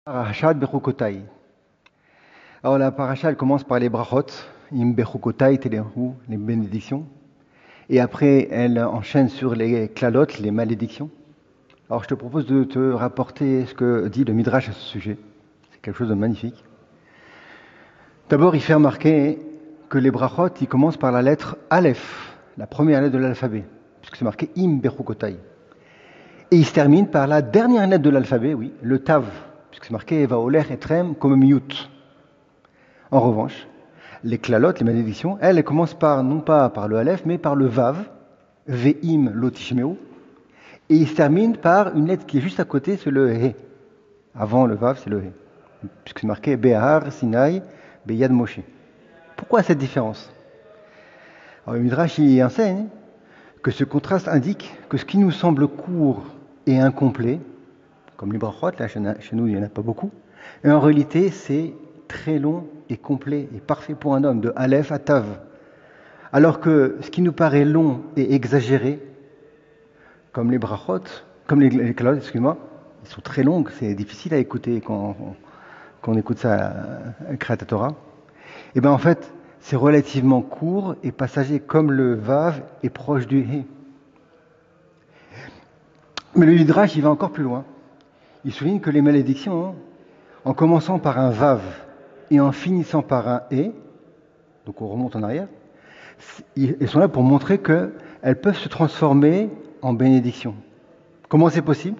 Parashat Bechukotai. Alors la paracha, elle commence par les brachot, im Bechukotai telehu, les bénédictions. Et après, elle enchaîne sur les klalot, les malédictions. Alors je te propose de te rapporter ce que dit le Midrash à ce sujet. C'est quelque chose de magnifique. D'abord, il fait remarquer que les brachot, ils commencent par la lettre Aleph, la première lettre de l'alphabet, puisque c'est marqué im Bechukotai. Et il se termine par la dernière lettre de l'alphabet, oui, le Tav, puisque c'est marqué Vaoler etrem comme miyut. En revanche, les klalot, les malédictions, elles commencent non pas par le Aleph, mais par le Vav, Ve'im lotishmeu, et ils se terminent par une lettre qui est juste à côté, c'est le He. Avant le Vav, c'est le He. Puisque c'est marqué Behar, Sinai, Beyad Moshe. Pourquoi cette différence? Alors le Midrash y enseigne que ce contraste indique que ce qui nous semble court et incomplet, comme les brachot, là chez nous il n'y en a pas beaucoup, et en réalité c'est très long et complet et parfait pour un homme, de Aleph à Tav. Alors que ce qui nous paraît long et exagéré, comme les brachot, comme les kalot, excuse-moi, ils sont très longues, c'est difficile à écouter quand on écoute ça à Kriyat Torah. Et bien en fait, c'est relativement court et passager, comme le Vav est proche du He. Mais le Midrash, il va encore plus loin. Il souligne que les malédictions, en commençant par un Vav et en finissant par un E, donc on remonte en arrière, elles sont là pour montrer qu'elles peuvent se transformer en bénédiction. Comment c'est possible?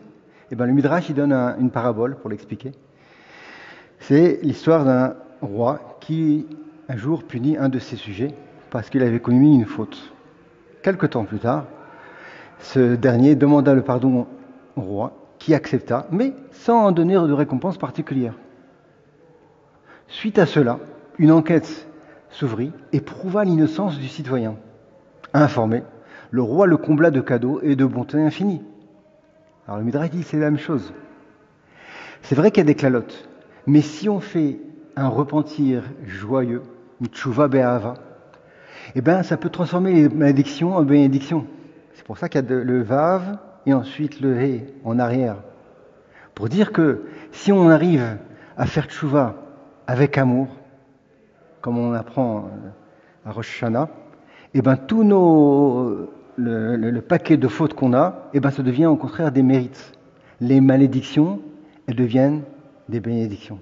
Eh bien, le Midrash il donne une parabole pour l'expliquer. C'est l'histoire d'un roi qui, un jour, punit un de ses sujets parce qu'il avait commis une faute. Quelque temps plus tard, ce dernier demanda le pardon au roi, qui accepta, mais sans en donner de récompense particulière. Suite à cela, une enquête s'ouvrit et prouva l'innocence du citoyen. Informé, le roi le combla de cadeaux et de bonté infinie. Alors le Midrash dit que c'est la même chose. C'est vrai qu'il y a des klalotes, mais si on fait un repentir joyeux, une tchouva be'ahava, eh bien ça peut transformer les malédictions en bénédictions. C'est pour ça qu'il y a le vav et ensuite le he en arrière. Pour dire que si on arrive à faire tchouva avec amour, comme on apprend à Rosh Hashanah, eh ben tout le paquet de fautes qu'on a, eh ben ça devient au contraire des mérites. Les malédictions, elles deviennent des bénédictions.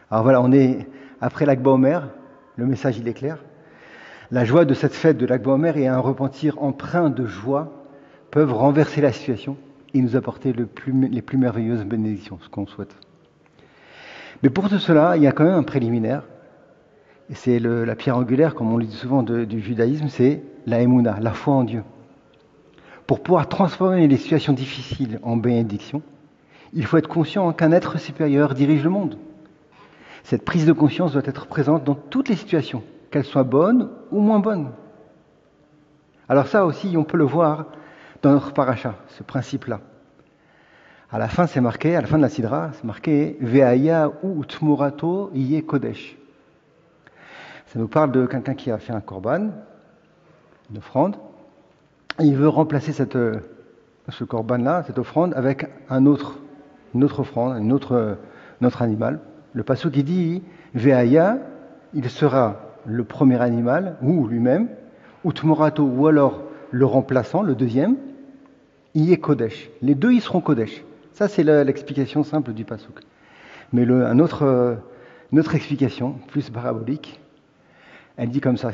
Alors voilà, on est après l'Akba Omer, le message il est clair. La joie de cette fête de l'Akba Omer et un repentir empreint de joie peuvent renverser la situation et nous apporter les plus merveilleuses bénédictions, ce qu'on souhaite. Mais pour tout cela, il y a quand même un préliminaire. Et c'est la pierre angulaire, comme on le dit souvent du judaïsme, c'est la Emouna, la foi en Dieu. Pour pouvoir transformer les situations difficiles en bénédictions, il faut être conscient qu'un être supérieur dirige le monde. Cette prise de conscience doit être présente dans toutes les situations, qu'elles soient bonnes ou moins bonnes. Alors ça aussi, on peut le voir dans notre paracha, ce principe-là. À la fin, c'est marqué, à la fin de la Sidra, c'est marqué « Ve'aya ou tmorato iye kodesh ». Ça nous parle de quelqu'un qui a fait un korban, une offrande, et il veut remplacer ce korban-là, cette offrande, avec une autre offrande, un autre animal. Le pasuk qui dit Ve'aya, il sera le premier animal, ou lui-même, ou tmorato, ou alors le remplaçant, le deuxième, il est kodesh. Les deux, ils seront kodesh. Ça, c'est l'explication simple du pasuk. Mais une autre explication, plus parabolique, elle dit comme ça,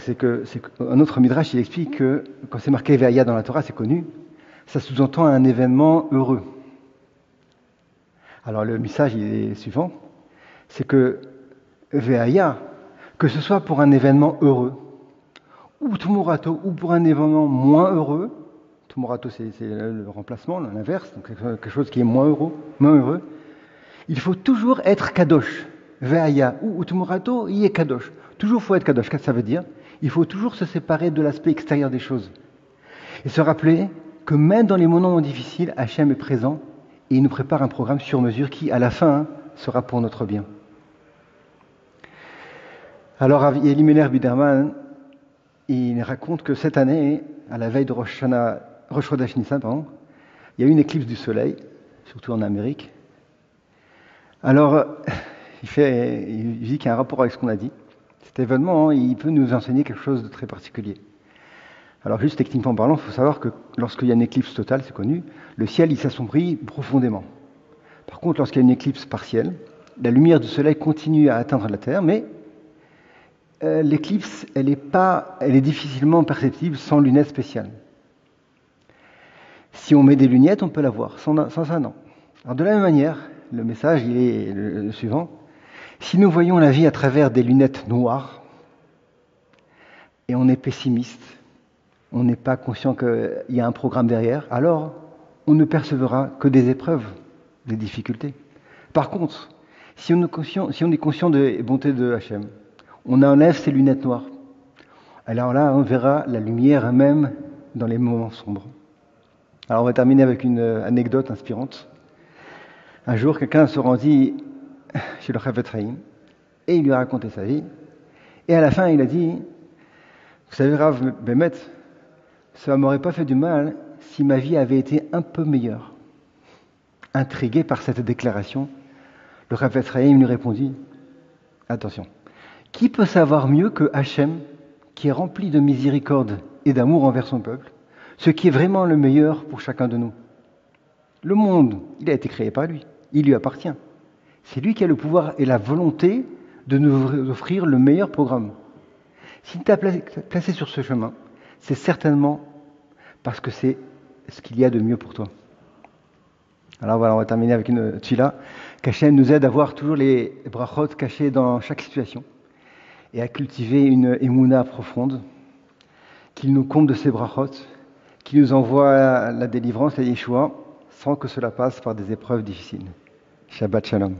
un autre midrash, il explique que quand c'est marqué Ve'aya dans la Torah, c'est connu, ça sous-entend un événement heureux. Alors le message il est suivant, c'est que Ve'aya, que ce soit pour un événement heureux, ou Tmorato, ou pour un événement moins heureux, Tmorato c'est le remplacement, l'inverse, donc quelque chose qui est moins heureux, il faut toujours être kadosh. Ve'aya ou Tmorato, il est kadosh. Toujours il faut être kadosh. Qu'est-ce que ça veut dire? Il faut toujours se séparer de l'aspect extérieur des choses. Et se rappeler que même dans les moments difficiles, Hachem est présent et il nous prépare un programme sur mesure qui, à la fin, sera pour notre bien. Alors, Elimelech Biderman, il raconte que cette année, à la veille de Rosh Chodesh Nissan, il y a eu une éclipse du soleil, surtout en Amérique. Alors, il dit qu'il y a un rapport avec ce qu'on a dit. Cet événement, hein, il peut nous enseigner quelque chose de très particulier. Alors juste techniquement parlant, il faut savoir que lorsqu'il y a une éclipse totale, c'est connu, le ciel il s'assombrit profondément. Par contre, lorsqu'il y a une éclipse partielle, la lumière du soleil continue à atteindre la Terre, mais l'éclipse, elle est difficilement perceptible sans lunettes spéciales. Si on met des lunettes, on peut la voir. Sans ça, non. Alors de la même manière, le message il est le suivant. Si nous voyons la vie à travers des lunettes noires, et on est pessimiste, on n'est pas conscient qu'il y a un programme derrière, alors on ne percevra que des épreuves, des difficultés. Par contre, si on est conscient des bontés de Hachem, on enlève ces lunettes noires. Alors là, on verra la lumière même dans les moments sombres. Alors on va terminer avec une anecdote inspirante. Un jour, quelqu'un se rendit chez le Chavetz Chaim et il lui a raconté sa vie. Et à la fin, il a dit, vous savez, Rav Bémet, ça ne m'aurait pas fait du mal si ma vie avait été un peu meilleure. Intrigué par cette déclaration, le Chavetz Chaim lui répondit, attention, qui peut savoir mieux que Hachem, qui est rempli de miséricorde et d'amour envers son peuple, ce qui est vraiment le meilleur pour chacun de nous? Le monde, il a été créé par lui, il lui appartient. C'est lui qui a le pouvoir et la volonté de nous offrir le meilleur programme. S'il t'a placé sur ce chemin, c'est certainement parce que c'est ce qu'il y a de mieux pour toi. Alors voilà, on va terminer avec une tchila. qu'Hachem nous aide à voir toujours les brachot cachés dans chaque situation et à cultiver une émouna profonde, qu'il nous comble de ces brachot, qu'il nous envoie la délivrance, la Yeshua, sans que cela passe par des épreuves difficiles. Shabbat Shalom.